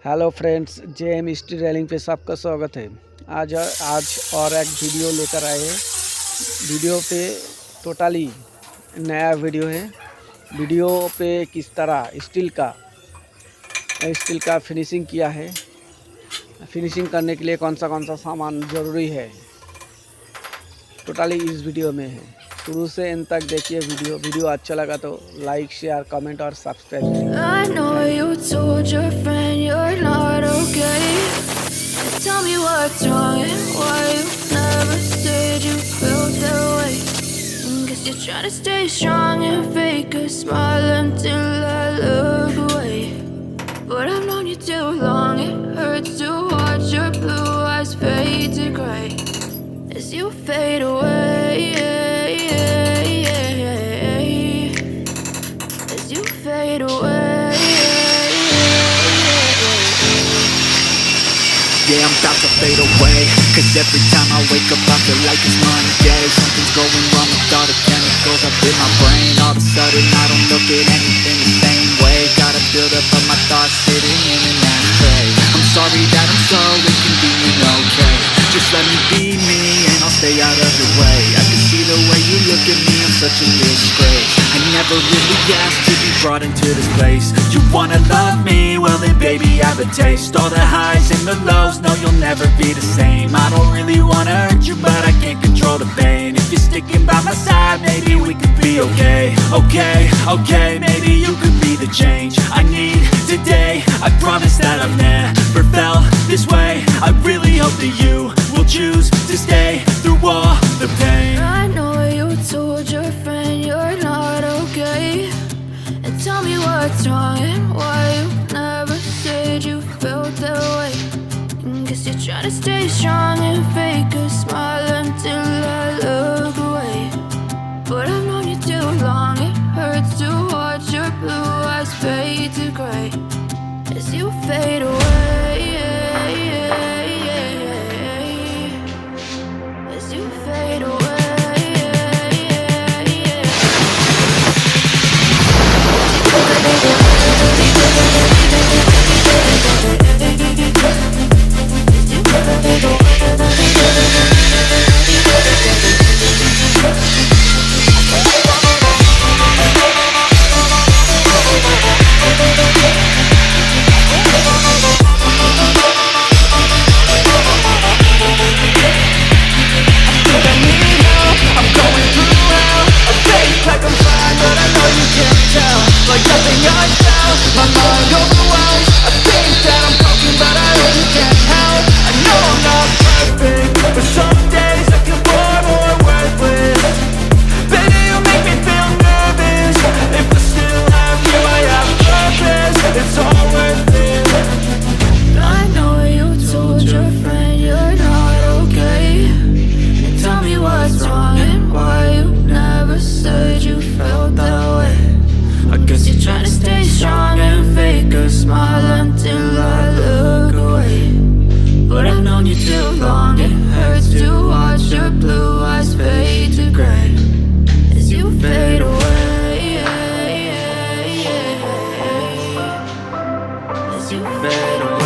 Hello friends, JM history railing पे सबका स्वागत है। आज और एक वीडियो लेकर आए हैं। वीडियो पे टोटली नया वीडियो है। वीडियो पे किस तरह स्टील का फिनिशिंग किया है, फिनिशिंग करने के लिए कौन सा सामान ज़रूरी है, टोटली इस वीडियो में है। शुरू से एंड तक देखिए वीडियो अच्छा लगा तो लाइक, शेयर, कमेंट और सब्सक्राइब करिए। I know you told your friend you're not okay. Tell me what's wrong and why you never said you felt that way. Guess you're trying to stay strong and fake a smile until I look away. But I've known you too long, it hurts to watch your blue eyes fade to gray as you fade away. As you fade away. Yeah, I'm about to fade away, cause every time I wake up I feel like it's Monday. Something's going wrong with all the chemicals up in my brain. All of a sudden I don't look at anything the same way. Gotta build up of my thoughts sitting in an ashtray. I'm sorry that I'm so inconvenient, okay. Just let me be me and I'll stay out of your way. I can see the way you look at me, I'm such a disgrace. I never really asked to be brought into this place. You wanna love me? Well then baby I have a taste. All the highs and the lows, no you'll never be the same. I don't really wanna hurt you but I can't control the pain. If you're sticking by my side, maybe we could be okay. Okay, maybe you could be the change I need today. I promise that I've never felt this way. I really hope that you will choose to stay through all the pain. I know you told your friend you're not okay. And tell me what's wrong and why you never said you felt that way. Guess you're trying to stay strong and fake a smile until I look away. But I've known you too long, it hurts to watch your blue eyes fade to gray as you fade away. As you fade away. Like nothing I felt, my mind overwhelmed. I think that I'm broken, but I really can't help. I know I'm not perfect, but some days I feel more worthless. Baby, you make me feel nervous. If I still have you, I have purpose. It's all worth it. I know you told your friend you're not okay. And tell me what's wrong and why you never said you felt that way. I guess You're trying to stay strong and fake a smile until I look away. But I've known you too long, it hurts to watch your blue eyes fade to gray as you fade away. as you fade away.